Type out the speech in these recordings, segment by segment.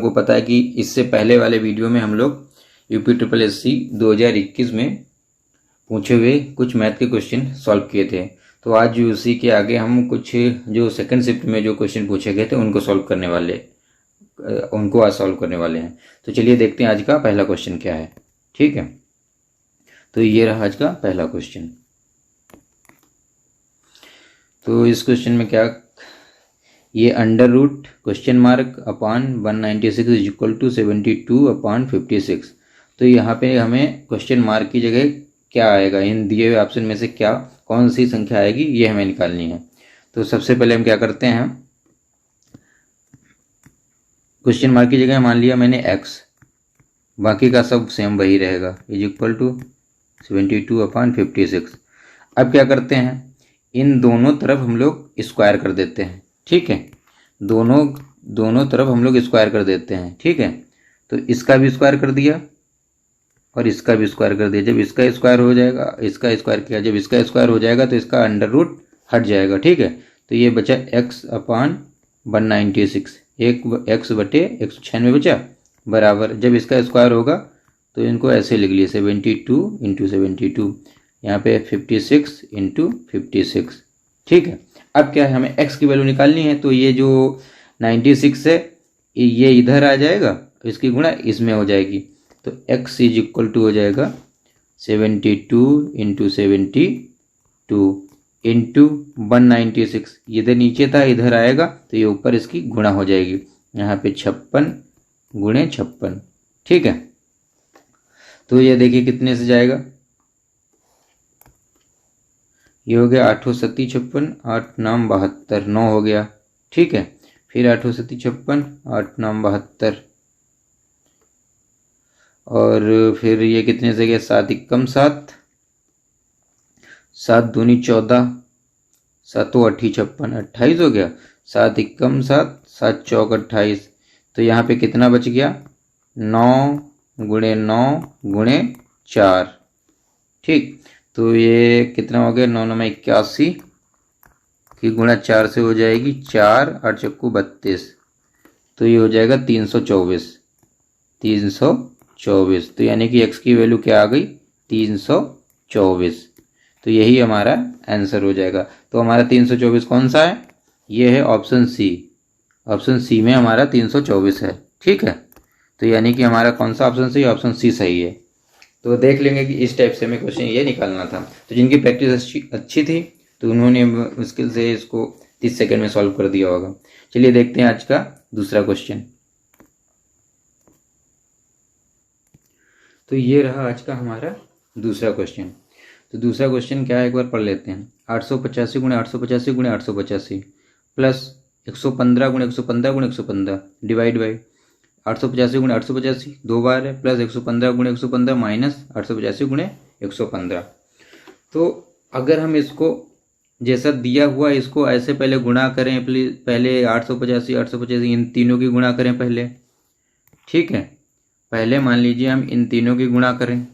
को पता है कि इससे पहले वाले वीडियो में हम लोग यूपी ट्रिपल एससी 2021 में पूछे हुए कुछ मैथ के क्वेश्चन सॉल्व किए थे। तो आज उसी के आगे हम कुछ जो सेकंड शिफ्ट में जो क्वेश्चन पूछे गए थे उनको आज सॉल्व करने वाले हैं। तो चलिए देखते हैं आज का पहला क्वेश्चन क्या है। ठीक है, तो ये रहा आज का पहला क्वेश्चन। तो इस क्वेश्चन में क्या, ये under root question mark upon 196 is equal to 72 upon 56। तो यहाँ पे हमें क्वेश्चन मार्क की जगह क्या आएगा, इन दिए हुए ऑप्शन में से क्या कौन सी संख्या आएगी ये हमें निकालनी है। तो सबसे पहले हम क्या करते हैं, क्वेश्चन मार्क की जगह मान लिया मैंने x, बाकी का सब सेम वही रहेगा, इज इक्वल टू 72 अपॉन 56। अब क्या करते हैं, इन दोनों तरफ हम लोग स्क्वायर कर देते हैं। ठीक है, दोनों तरफ हम लोग स्क्वायर कर देते हैं। ठीक है, तो इसका भी स्क्वायर कर दिया और इसका भी स्क्वायर कर दिया। जब इसका स्क्वायर हो जाएगा, इसका स्क्वायर किया, जब इसका स्क्वायर हो जाएगा तो इसका अंडर रूट हट जाएगा। ठीक है, तो ये बचा x अपॉन 196, एक x बटे 196 बचा, बराबर जब इसका स्क्वायर होगा तो इनको ऐसे लिख लिए 72 इंटू 72, यहाँ पे 56 इंटू 56। ठीक है, अब क्या है, हमें x की वैल्यू निकालनी है। तो ये जो 96 है ये इधर आ जाएगा, इसकी गुणा इसमें हो जाएगी। तो x इज इक्वल टू हो जाएगा 72 इंटू 72 इंटू 196, इधर नीचे था इधर आएगा तो ये ऊपर इसकी गुणा हो जाएगी, यहाँ पे 56 गुणे 56। ठीक है, तो ये देखिए कितने से जाएगा, ये हो गया 8 सत्ती 56, 8 नाम 72, 9 हो गया। ठीक है, फिर 8 सत्ती 56, 8 नाम 72, और फिर ये कितने से गया, 7 एकम 7, 7 दूनी 14, 7 अट्ठी 56, 28 हो गया, 7 एकम 7, 7 चौक 28। तो यहाँ पे कितना बच गया, 9 गुणे 9 गुणे 4। ठीक, तो ये कितना हो गया, 9 9 में 81 की गुणा 4 से हो जाएगी 4 8 चक्कू 32, तो ये हो जाएगा 324। तो यानी कि x की वैल्यू क्या आ गई, 324। तो यही हमारा आंसर हो जाएगा। तो हमारा 324 कौन सा है, ये है ऑप्शन सी। ऑप्शन सी में हमारा 324 है। ठीक है, तो यानी कि हमारा कौन सा ऑप्शन सही, ऑप्शन सी सही है। तो देख लेंगे कि इस टाइप से हमें क्वेश्चन ये निकालना था। तो जिनकी प्रैक्टिस अच्छी थी तो उन्होंने मुश्किल से इसको 30 सेकंड में सॉल्व कर दिया होगा। चलिए देखते हैं आज का दूसरा क्वेश्चन। तो ये रहा आज का हमारा दूसरा क्वेश्चन। तो दूसरा क्वेश्चन क्या है, एक बार पढ़ लेते हैं। 885 गुणे 885 गुणे 885 प्लस 115 गुणे 115 गुणे 115 डिवाइड बाई 885 गुणे 885 दो बार है, प्लस 115 गुणे 115 माइनस 885 गुणे 115। तो अगर हम इसको जैसा दिया हुआ इसको ऐसे पहले गुणा करें, पहले 885 इन तीनों की गुणा करें पहले। ठीक है, पहले मान लीजिए हम इन तीनों की गुणा करें,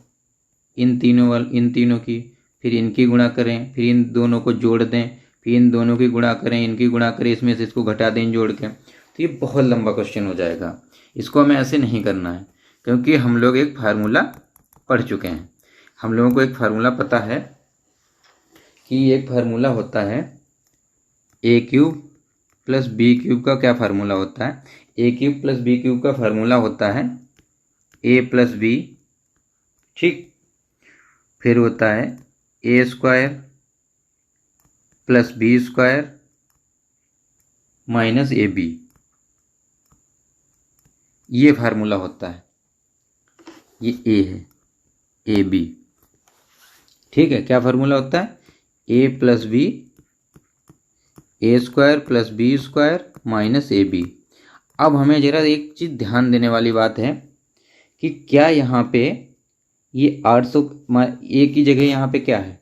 इन तीनों की, फिर इनकी गुणा करें, फिर इन दोनों को जोड़ दें, फिर इन दोनों की गुणा करें, इनकी गुणा करें, इसमें से इसको घटा दें जोड़ के। तो ये बहुत लंबा क्वेश्चन हो जाएगा, इसको हमें ऐसे नहीं करना है, क्योंकि हम लोग एक फार्मूला पढ़ चुके हैं। हम लोगों को एक फार्मूला पता है कि एक फार्मूला होता है a cube plus b cube का। क्या फार्मूला होता है, a cube plus b cube का फार्मूला होता है ए प्लस बी। ठीक, फिर होता है a square plus B square minus a b, ये फार्मूला होता है। ये ए है, ए बी। ठीक है, क्या फार्मूला होता है, a plus b, a square plus B square minus a b. अब हमें जरा एक चीज़ ध्यान देने वाली बात है कि क्या यहाँ पे ये 800 ए की जगह यहाँ पे क्या है।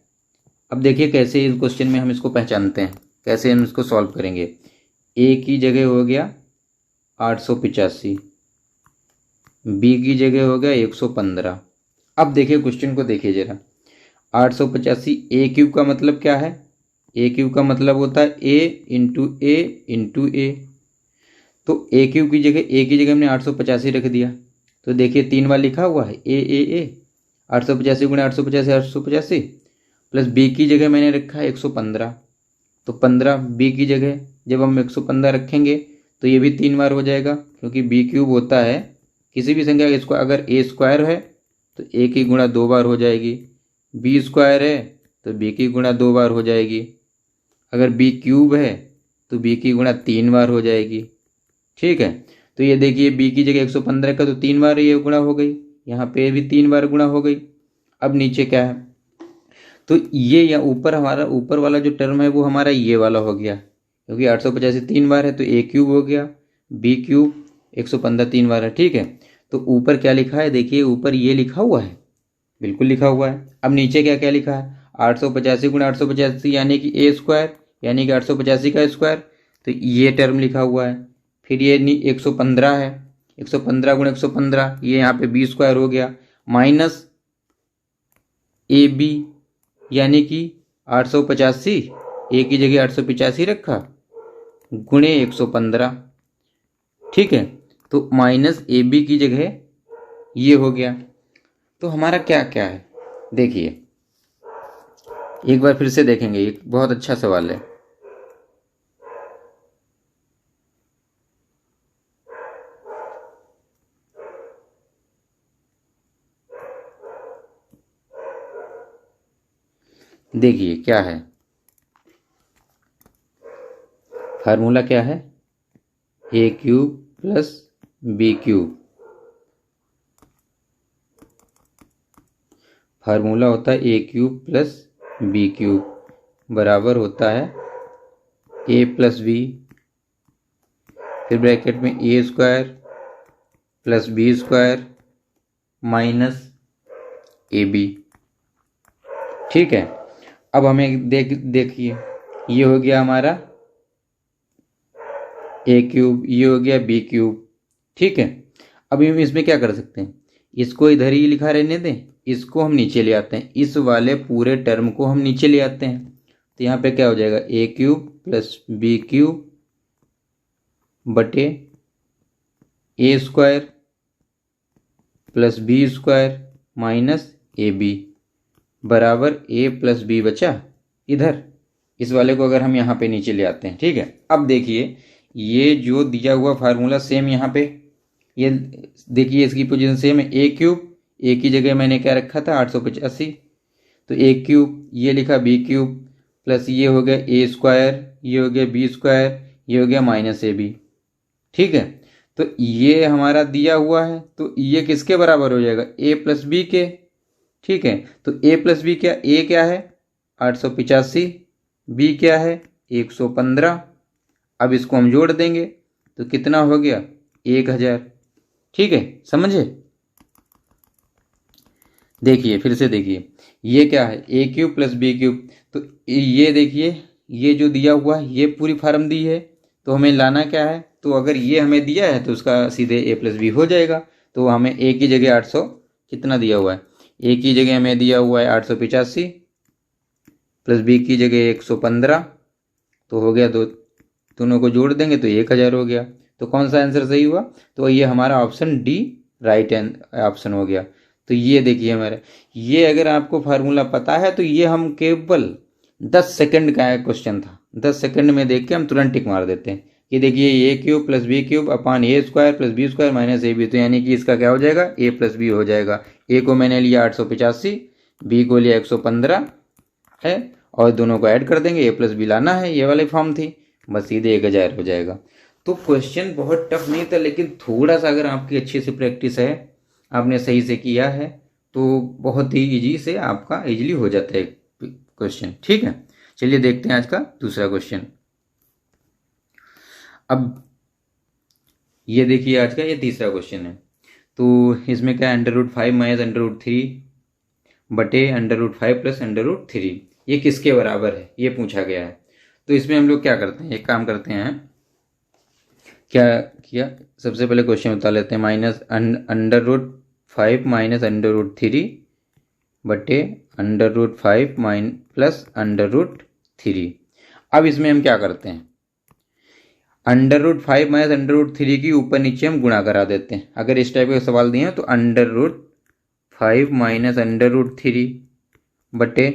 अब देखिए कैसे इस क्वेश्चन में हम इसको पहचानते हैं, कैसे हम इसको सॉल्व करेंगे। ए की जगह हो गया 885, बी की जगह हो गया 115। अब देखिए क्वेश्चन को देखिए जरा, 885 ए क्यूब का मतलब क्या है, ए क्यूब का मतलब होता है ए इंटू ए इंटू ए। तो ए क्यूब की जगह हमने 885 रख दिया। तो देखिए 3 बार लिखा हुआ है ए 885 गुणा 885 प्लस बी की जगह मैंने रखा है 115। तो 15 बी की जगह जब हम 115 रखेंगे तो ये भी 3 बार हो जाएगा, क्योंकि बी क्यूब होता है किसी भी संख्या इसको अगर ए स्क्वायर है तो ए की गुणा 2 बार हो जाएगी, बी स्क्वायर है तो बी की गुणा 2 बार हो जाएगी, अगर बी क्यूब है तो बी की गुणा 3 बार हो जाएगी। ठीक है, तो ये देखिए बी की जगह 115 का तो 3 बार ये गुणा हो गई, यहाँ पे भी 3 बार गुणा हो गई। अब नीचे क्या है, तो ये या ऊपर हमारा ऊपर वाला जो टर्म है वो हमारा ये वाला हो गया, क्योंकि 885 3 बार है तो ए क्यूब हो गया, बी क्यूब 115 3 बार है। ठीक है, तो ऊपर क्या लिखा है, देखिए ऊपर ये लिखा हुआ है, बिल्कुल लिखा हुआ है। अब नीचे क्या क्या लिखा है, 885 गुणा 885 यानी कि ए स्क्वायर, यानी कि 885 का स्क्वायर, तो ये टर्म लिखा हुआ है। फिर ये 115 है, 115 गुणा 115 ये यहाँ पे बी स्क्वायर हो गया, माइनस ए बी यानी कि 885, ए की जगह 885 रखा गुणे 115। ठीक है, तो माइनस ए बी की जगह ये हो गया। तो हमारा क्या क्या है, देखिए एक बार फिर से देखेंगे, एक बहुत अच्छा सवाल है। देखिए क्या है, फार्मूला क्या है, a cube plus b cube, formula होता है a cube plus b cube बराबर होता है ए प्लस बी, फिर ब्रैकेट में a square plus B square minus a b. ठीक है, अब हमें देखिए ये हो गया हमारा ए क्यूब, ये हो गया बी क्यूब। ठीक है, अभी हम इसमें क्या कर सकते हैं, इसको इधर ही लिखा रहने दें, इसको हम नीचे ले आते हैं, इस वाले पूरे टर्म को हम नीचे ले आते हैं। तो यहाँ पे क्या हो जाएगा, a cube plus b cube बटे a square plus B square minus a b बराबर ए प्लस बी बचा इधर, इस वाले को अगर हम यहाँ पे नीचे ले आते हैं। ठीक है, अब देखिए ये जो दिया हुआ फार्मूला सेम यहाँ पे, ये देखिए इसकी पोजीशन सेम है, ए क्यूब, ए की जगह मैंने क्या रखा था 885, तो ए क्यूब ये लिखा बी क्यूब प्लस ये हो गया ए स्क्वायर, ये हो गया बी स्क्वायर, ये हो गया माइनस ए बी। ठीक है, तो ये हमारा दिया हुआ है, तो ये किसके बराबर हो जाएगा, ए प्लस बी के। ठीक है, तो ए प्लस बी क्या, ए क्या है 885, बी क्या है 115, अब इसको हम जोड़ देंगे तो कितना हो गया 1000। ठीक है, समझे, देखिए फिर से देखिए ये क्या है a cube plus b cube, तो ये देखिए ये जो दिया हुआ है ये पूरी फार्म दी है, तो हमें लाना क्या है, तो अगर ये हमें दिया है तो उसका सीधे ए प्लस बी हो जाएगा। तो हमें ए की जगह 800 कितना दिया हुआ है, ए की जगह हमें दिया हुआ है 885 प्लस बी की जगह 115, तो हो गया दोनों को जोड़ देंगे तो 1000 हो गया। तो कौन सा आंसर सही हुआ, तो ये हमारा ऑप्शन डी राइट ऑप्शन हो गया। तो ये देखिए हमारा, ये अगर आपको फार्मूला पता है तो ये हम केवल 10 सेकंड का क्वेश्चन था, 10 सेकंड में देख के हम तुरंत टिक मार देते हैं। ये देखिए a cube plus b cube upon a square plus B square minus a b, तो यानी कि इसका क्या हो जाएगा ए प्लस बी हो जाएगा। ए को मैंने लिया 885, बी को लिया 115 है, और दोनों को ऐड कर देंगे, ए प्लस बी लाना है, ये वाली फॉर्म थी, बस सीधे 1000 हो जाएगा। तो क्वेश्चन बहुत टफ नहीं था, लेकिन थोड़ा सा अगर आपकी अच्छी से प्रैक्टिस है, आपने सही से किया है, तो बहुत ही इजी से आपका इजीली हो जाता है क्वेश्चन। ठीक है, चलिए देखते हैं आज का दूसरा क्वेश्चन। अब ये देखिए आज का ये तीसरा क्वेश्चन है, तो इसमें क्या √5 माइनस √3 बटे √5 प्लस √3, ये किसके बराबर है ये पूछा गया है। तो इसमें हम लोग क्या करते हैं, एक काम करते हैं, क्या किया, सबसे पहले क्वेश्चन बता लेते हैं, माइनस √5 माइनस √3 बटे √5 प्लस √3। अब इसमें हम क्या करते हैं, √5 माइनस √3 की ऊपर नीचे हम गुणा करा देते हैं। अगर इस टाइप के सवाल दिए हैं तो √5 माइनस √3 बटे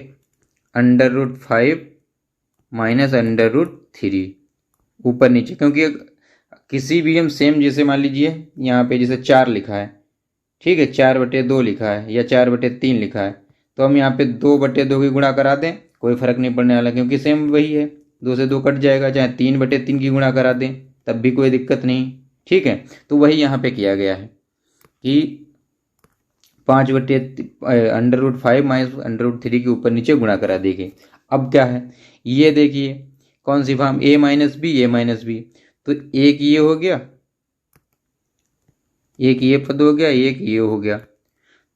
√5 माइनस √3 ऊपर नीचे, क्योंकि किसी भी हम सेम, जैसे मान लीजिए यहाँ पे जैसे 4 लिखा है, ठीक है, 4/2 लिखा है या 4/3 लिखा है, तो हम यहाँ पे 2/2 की गुणा करा दें, कोई फर्क नहीं पड़ने वाला, क्योंकि सेम वही है, 2 से 2 कट जाएगा। चाहे 3/3 की गुणा करा दें तब भी कोई दिक्कत नहीं, ठीक है। तो वही यहाँ पे किया गया है कि 5/√5 माइनस √3 के ऊपर नीचे गुणा करा देंगे। अब क्या है, ये देखिए कौन सी फॉर्म, a माइनस बी, तो एक ये हो गया, एक ये पद हो गया, एक ये हो गया,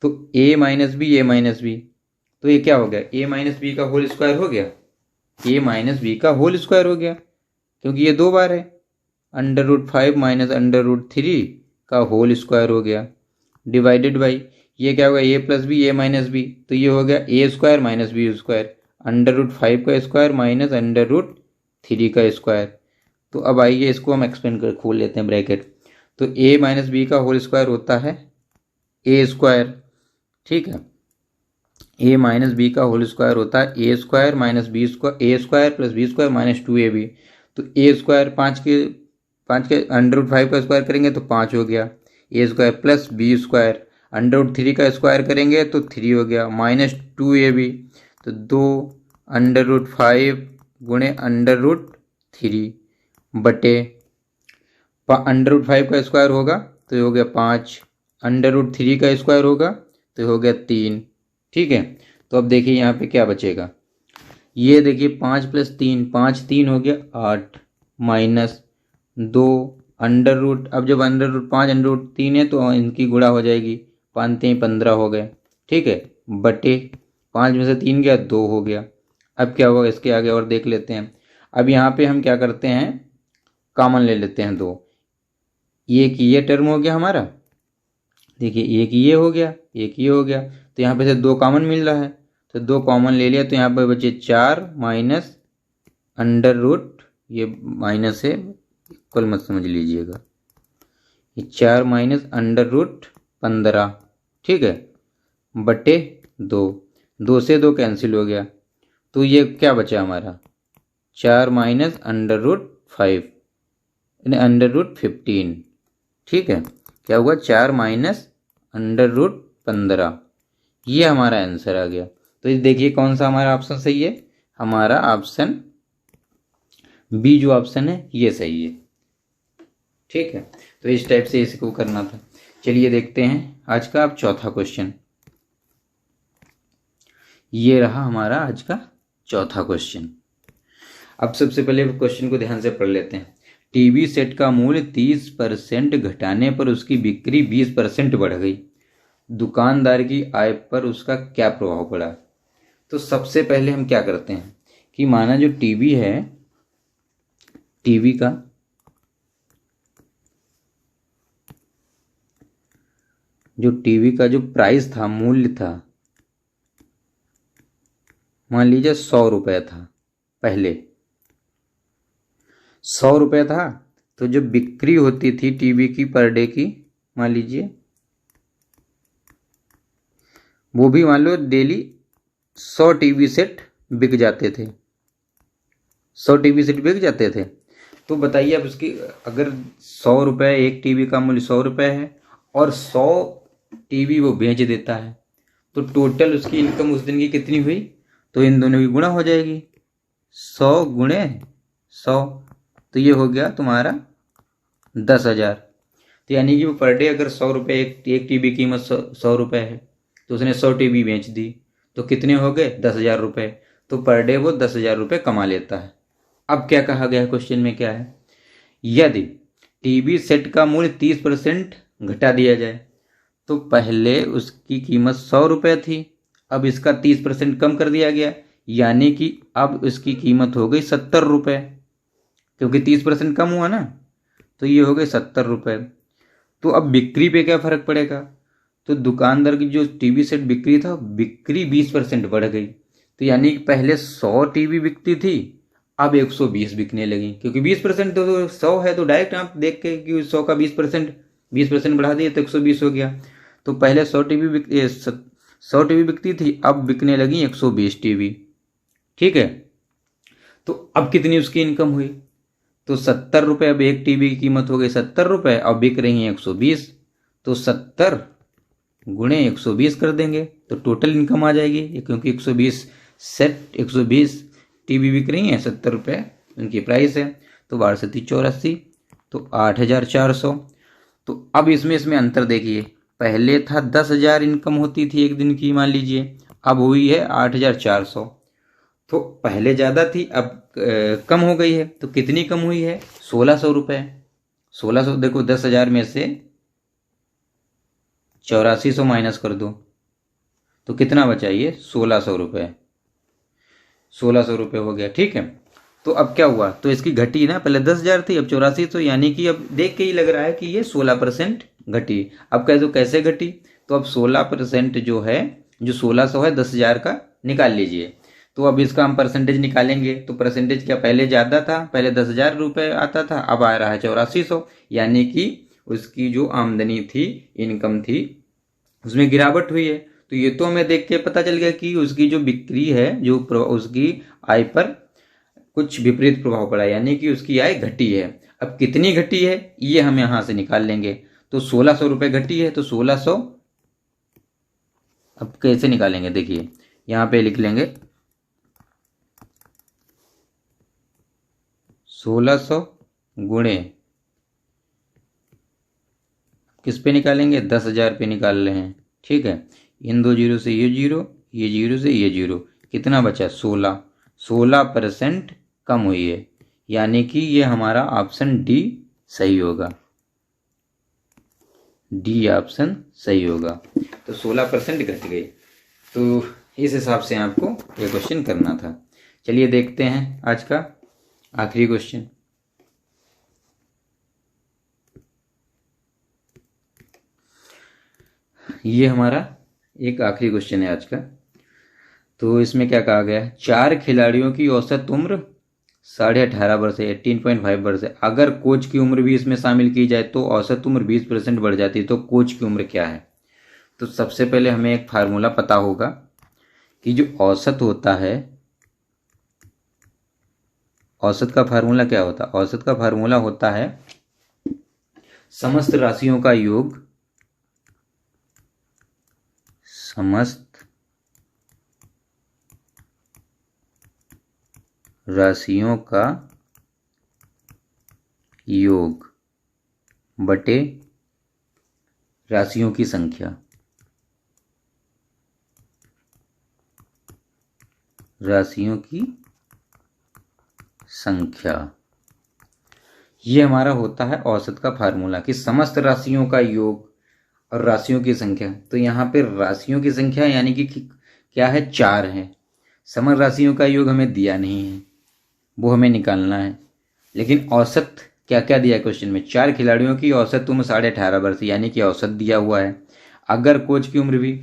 तो a माइनस बी, तो ये क्या हो गया, a माइनस बी का होल स्क्वायर हो गया, a माइनस बी का होल स्क्वायर हो गया, क्योंकि ये 2 बार है। √5 माइनस √3 का होल स्क्वायर हो गया, डिवाइडेड बाई ये क्या होगा, a plus B, a minus B, तो ये हो गया a square minus B square, √5 का स्क्वायर माइनस √3 का स्क्वायर। तो अब आइए इसको हम एक्सपेंड कर खोल लेते हैं ब्रैकेट, तो a माइनस बी का होल स्क्वायर होता है a स्क्वायर, ठीक है, a माइनस बी का होल स्क्वायर होता है a square minus B square, a square plus B square minus 2ab, तो a स्क्वायर 5 के √5 का स्क्वायर करेंगे तो 5 हो गया, a square plus B square √3 का स्क्वायर करेंगे तो 3 हो गया, माइनस 2ab, तो 2 √5 गुणे √3 बटे √5 का स्क्वायर होगा तो ये हो गया 5, √3 का स्क्वायर होगा तो ये हो गया 3, ठीक है। तो अब देखिए यहाँ पे क्या बचेगा, ये देखिए 5 प्लस 3, 5 3 हो गया 8, माइनस 2 अब जब √5 √3 है तो इनकी गुणा हो जाएगी, 5 3 15 हो गए, ठीक है, बटे 5 में से 3 गया 2 हो गया। अब क्या होगा, इसके आगे और देख लेते हैं। अब यहाँ पे हम क्या करते हैं, कॉमन ले लेते हैं 2, एक ये टर्म हो गया हमारा, देखिए एक ये हो गया, एक ये हो गया, तो यहाँ पे से 2 कॉमन मिल रहा है, तो 2 कॉमन ले लिया, तो यहाँ पे बचे 4 माइनस ये माइनस है, इक्वल मत समझ लीजिएगा, ये 4 माइनस √15, ठीक है, बटे 2 से 2 कैंसिल हो गया, तो ये क्या बचा हमारा, 4 माइनस √5 √15, ठीक है, क्या हुआ, 4 माइनस √15, ये हमारा आंसर आ गया। तो ये देखिए कौन सा हमारा ऑप्शन सही है, हमारा ऑप्शन बी जो ऑप्शन है ये सही है, ठीक है। तो इस टाइप से इसको करना था। चलिए देखते हैं आज का अब चौथा क्वेश्चन, ये रहा हमारा आज का चौथा क्वेश्चन। अब सबसे पहले क्वेश्चन को ध्यान से पढ़ लेते हैं। टीवी सेट का मूल्य 30% घटाने पर उसकी बिक्री 20% बढ़ गई, दुकानदार की आय पर उसका क्या प्रभाव पड़ा। तो सबसे पहले हम क्या करते हैं कि माना जो टीवी है, टीवी का जो प्राइस था, मूल्य था, मान लीजिए 100 रुपये था, पहले 100 रुपये था, तो जो बिक्री होती थी टीवी की पर डे की, मान लीजिए वो भी मान लो डेली 100 टीवी सेट बिक जाते थे, 100 टीवी सेट बिक जाते थे। तो बताइए अब उसकी, अगर 100 रुपये, एक टीवी का मूल्य 100 रुपये है और 100 टीवी वो बेच देता है, तो टोटल उसकी इनकम उस दिन की कितनी हुई, तो इन दोनों की गुणा हो जाएगी, 100 गुणे 100, तो ये हो गया तुम्हारा 10,000। तो यानी कि वो पर डे अगर 100 रुपये, एक टीवी की कीमत 100 रुपये है, तो उसने 100 टीवी बेच दी, तो कितने हो गए, 10,000 रुपये, तो पर डे वो 10,000 रुपये कमा लेता है। अब क्या कहा गया है क्वेश्चन में, क्या है, यदि टीवी सेट का मूल्य 30% घटा दिया जाए, तो पहले उसकी कीमत 100 रुपये थी, अब इसका 30% कम कर दिया गया, यानी कि अब इसकी कीमत हो गई 70 रुपये, क्योंकि 30% कम हुआ ना, तो ये हो गए 70 रुपये। तो अब बिक्री पे क्या फ़र्क पड़ेगा, तो दुकानदार की जो टीवी सेट बिक्री था, बिक्री 20% बढ़ गई, तो यानी कि पहले 100 टीवी बिकती थी, अब 120 बिकने लगी, क्योंकि 20% तो 100 है, तो डायरेक्ट आप देख के कि 100 का 20% बढ़ा दिए तो 120 हो गया। तो पहले 100 टीवी बिकती थी, अब बिकने लगी 120 टीवी। ठीक है, तो अब कितनी उसकी इनकम हुई? तो 70 रुपये, अब एक टीवी की कीमत हो गई 70 रुपये, अब बिक रही है 120, तो 70 गुणे 120 कर देंगे तो टोटल इनकम आ जाएगी, क्योंकि 120 टीवी बिक रही हैं, 70 रुपये उनकी प्राइस है, तो 1284, तो 8400। तो अब इसमें अंतर देखिए, पहले था 10,000 इनकम होती थी एक दिन की, मान लीजिए, अब हुई है 8400। तो पहले ज़्यादा थी, अब कम हो गई है। तो कितनी कम हुई है? 1600 रुपये। 1600, देखो 10,000 में से 8400 माइनस कर दो तो कितना बचा? ये 1600 रुपये। 1600 रुपये हो गया। ठीक है, तो अब क्या हुआ? तो इसकी घटी ना, पहले 10,000 थी, अब 8400, यानी कि अब देख के ही लग रहा है कि ये 16% घटी। अब कह दो कैसे घटी? तो अब 16% जो है, जो 1600 है, 10,000 का निकाल लीजिए। तो अब इसका हम परसेंटेज निकालेंगे, तो परसेंटेज क्या, पहले ज़्यादा था, पहले 10,000 रुपये आता था, अब आ रहा है 8400, यानी कि उसकी जो आमदनी थी, इनकम थी, उसमें गिरावट हुई है। तो ये तो हमें देख के पता चल गया कि उसकी जो बिक्री है, जो उसकी आय पर कुछ विपरीत प्रभाव पड़ा, यानी कि उसकी आय घटी है। अब कितनी घटी है ये हम यहां से निकाल लेंगे। तो 1600 रुपये घटी है, तो 1600 अब कैसे निकालेंगे? देखिए यहां पे लिख लेंगे 1600 गुणे, किस पे निकालेंगे? 10,000 पे निकाल रहे हैं। ठीक है, इन दो जीरो से ये जीरो, ये जीरो से ये जीरो, कितना बचा? 16। 16% कम हुई है, यानी कि ये हमारा ऑप्शन डी सही होगा। डी ऑप्शन सही होगा। तो 16% घट गई। तो इस हिसाब से आपको ये क्वेश्चन करना था। चलिए देखते हैं आज का आखिरी क्वेश्चन। ये हमारा एक आखिरी क्वेश्चन है आज का। तो इसमें क्या कहा गया है? 4 खिलाड़ियों की औसत उम्र 18.5 वर्ष है, 18.5 वर्ष है। अगर कोच की उम्र भी इसमें शामिल की जाए तो औसत उम्र 20% बढ़ जाती है। तो कोच की उम्र क्या है? तो सबसे पहले हमें एक फार्मूला पता होगा कि जो औसत होता है, औसत का फार्मूला क्या होता है? औसत का फार्मूला होता है समस्त राशियों का योग, समस्त राशियों का योग बटे राशियों की संख्या। राशियों की संख्या, ये हमारा होता है औसत का फार्मूला, कि समस्त राशियों का योग और राशियों की संख्या। तो यहाँ पे राशियों की संख्या यानी कि क्या है? 4 है। समस्त राशियों का योग हमें दिया नहीं है, वो हमें निकालना है। लेकिन औसत क्या क्या दिया है क्वेश्चन में? 4 खिलाड़ियों की औसत उम्र 18.5 वर्ष, यानी कि औसत दिया हुआ है। अगर कोच की उम्र भी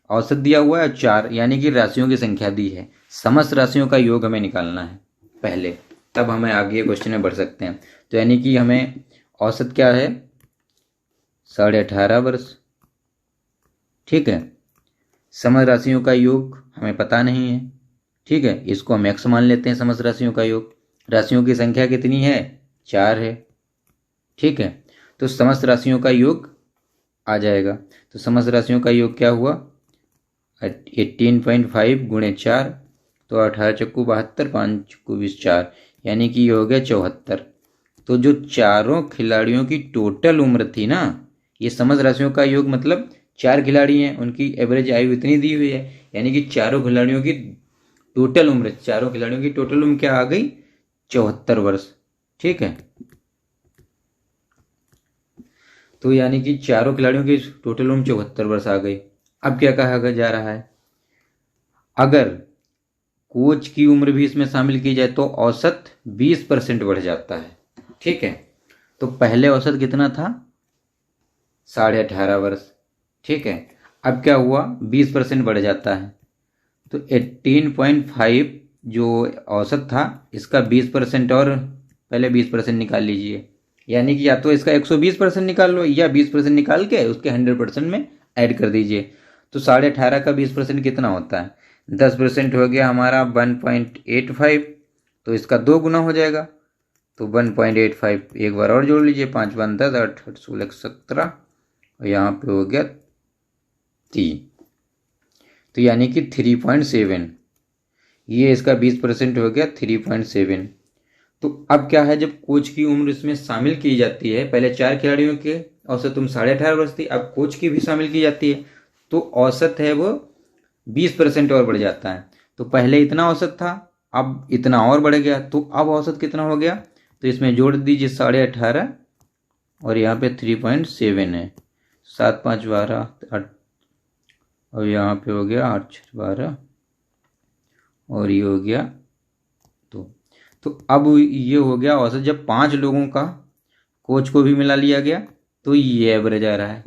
औसत दिया हुआ है, 4, यानी कि राशियों की संख्या दी है। समस्त राशियों का योग हमें निकालना है पहले, तब हमें आगे क्वेश्चन में बढ़ सकते हैं। तो यानी कि हमें औसत क्या है? 18.5 वर्ष। ठीक है, समस्त राशियों का योग हमें पता नहीं है। ठीक है, इसको हम x मान लेते हैं समस्त राशियों का योग। राशियों की संख्या कितनी है? 4 है। ठीक है, तो समस्त राशियों का योग आ जाएगा। तो समस्त राशियों का योग क्या हुआ? 18.5 गुणे 4, तो 18 चक्कू 72, 5 चक्कू 20, 4, यानी कि ये हो गया 74। तो जो चारों खिलाड़ियों की टोटल उम्र थी ना, ये समस्त राशियों का योग मतलब 4 खिलाड़ी हैं, उनकी एवरेज आयु इतनी दी हुई है, यानी कि चारों खिलाड़ियों की टोटल उम्र क्या आ गई? 74 वर्ष। ठीक है, तो यानी कि चारों खिलाड़ियों की टोटल उम्र 74 वर्ष आ गई। अब क्या कहा जा रहा है? अगर कोच की उम्र भी इसमें शामिल की जाए तो औसत 20% बढ़ जाता है। ठीक है, तो पहले औसत कितना था? 18.5 वर्ष। ठीक है, अब क्या हुआ? 20% बढ़ जाता है, तो 18.5 जो औसत था इसका 20% और पहले 20% निकाल लीजिए, यानी कि या तो इसका 120% निकाल लो या 20% निकाल के उसके 100% में ऐड कर दीजिए। तो 18.5 का 20% कितना होता है? 10% हो गया हमारा 1.85, तो इसका 2 गुना हो जाएगा, तो 1.85 एक बार और जोड़ लीजिए, 5 1 10 8 8 16 17 और यहाँ पे हो गया 3, तो यानी कि 3.7, ये इसका 20% हो गया 3.7। तो अब क्या है, जब कोच की उम्र इसमें शामिल की जाती है, पहले 4 खिलाड़ियों के औसत उम्र 18.5 वर्ष थी, अब कोच की भी शामिल की जाती है, तो औसत है वो 20% और बढ़ जाता है। तो पहले इतना औसत था, अब इतना और बढ़ गया, तो अब औसत कितना हो गया? तो इसमें जोड़ दीजिए 18.5 और यहाँ पे 3.7 है, 7 5 12 8 और यहाँ पे हो गया 8 6 12 और ये हो गया 2। तो अब ये हो गया औसत। जब 5 लोगों का कोच को भी मिला लिया गया तो ये एवरेज आ रहा है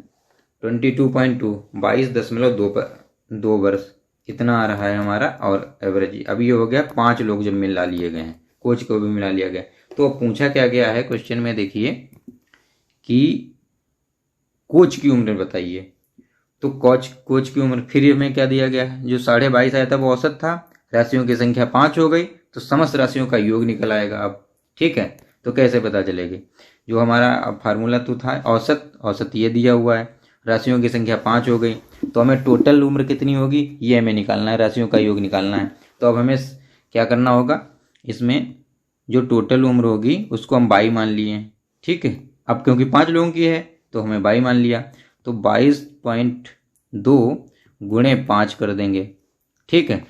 22.2, 22.2 वर्ष इतना आ रहा है हमारा और एवरेज। अब ये हो गया 5 लोग जब मिला लिए गए हैं, कोच को भी मिला लिया गया। तो अब पूछा क्या गया है क्वेश्चन में, देखिए कि कोच की उम्र बताइए। तो कोच की उम्र फिर हमें क्या दिया गया है, जो 22.5 आया था वो औसत था, राशियों की संख्या 5 हो गई, तो समस्त राशियों का योग निकल आएगा अब। ठीक है, तो कैसे पता चलेगी? जो हमारा फार्मूला तो था औसत ये दिया हुआ है, राशियों की संख्या 5 हो गई, तो हमें टोटल उम्र कितनी होगी ये हमें निकालना है, राशियों का योग निकालना है। तो अब हमें क्या करना होगा, इसमें जो टोटल उम्र होगी उसको हम 22 मान लिए। ठीक है, अब क्योंकि 5 लोगों की है तो हमें 22 मान लिया, तो 22.2 गुणे 5 कर देंगे। ठीक है,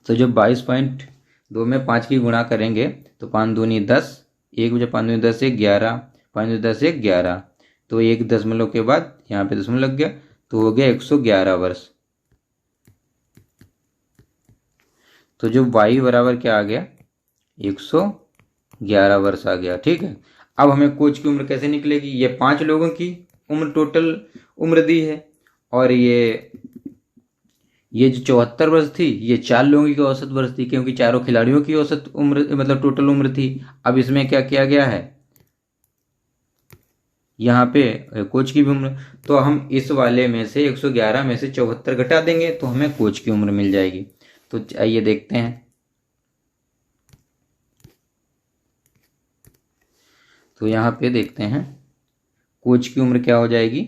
तो जब 22.2 में 5 की गुणा करेंगे तो 5 दूनी 10, 1 बजे 5 दूनी 10 1 11, 5 दूनी 10 1 11, तो 1 दशमलव के बाद यहाँ पे दशमलव लग गया, तो हो गया 111 वर्ष। तो जो y बराबर क्या आ गया, 111 वर्ष आ गया। ठीक है, अब हमें कोच की उम्र कैसे निकलेगी? ये 5 लोगों की उम्र टोटल उम्र दी है, और ये जो 74 वर्ष थी ये 4 लोगों की औसत वर्ष थी, क्योंकि चारों खिलाड़ियों की औसत उम्र मतलब टोटल उम्र थी। अब इसमें क्या किया गया है, यहाँ पे कोच की भी उम्र, तो हम इस वाले में से 111 में से 74 घटा देंगे तो हमें कोच की उम्र मिल जाएगी। तो आइए देखते हैं। तो यहाँ पे देखते हैं कोच की उम्र क्या हो जाएगी,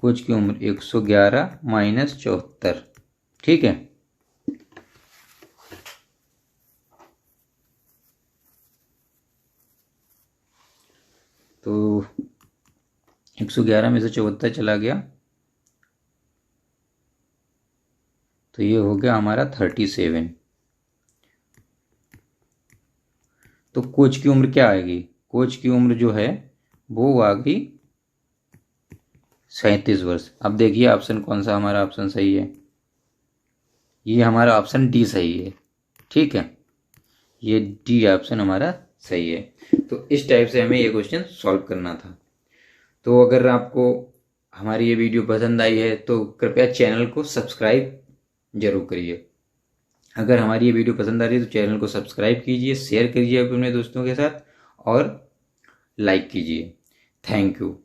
कोच की उम्र 111 माइनस 74। ठीक है, तो 111 में से 74 चला गया तो ये हो गया हमारा 37। तो कोच की उम्र क्या आएगी, कोच की उम्र जो है वो आ गई 37 वर्ष। अब देखिए ऑप्शन कौन सा हमारा ऑप्शन सही है, ये हमारा ऑप्शन डी सही है। ठीक है, ये डी ऑप्शन हमारा सही है। तो इस टाइप से हमें ये क्वेश्चन सॉल्व करना था। तो अगर आपको हमारी ये वीडियो पसंद आई है तो कृपया चैनल को सब्सक्राइब जरूर करिए। अगर हमारी ये वीडियो पसंद आ रही है तो चैनल को सब्सक्राइब कीजिए, शेयर कीजिए अपने दोस्तों के साथ और लाइक कीजिए। Thank you.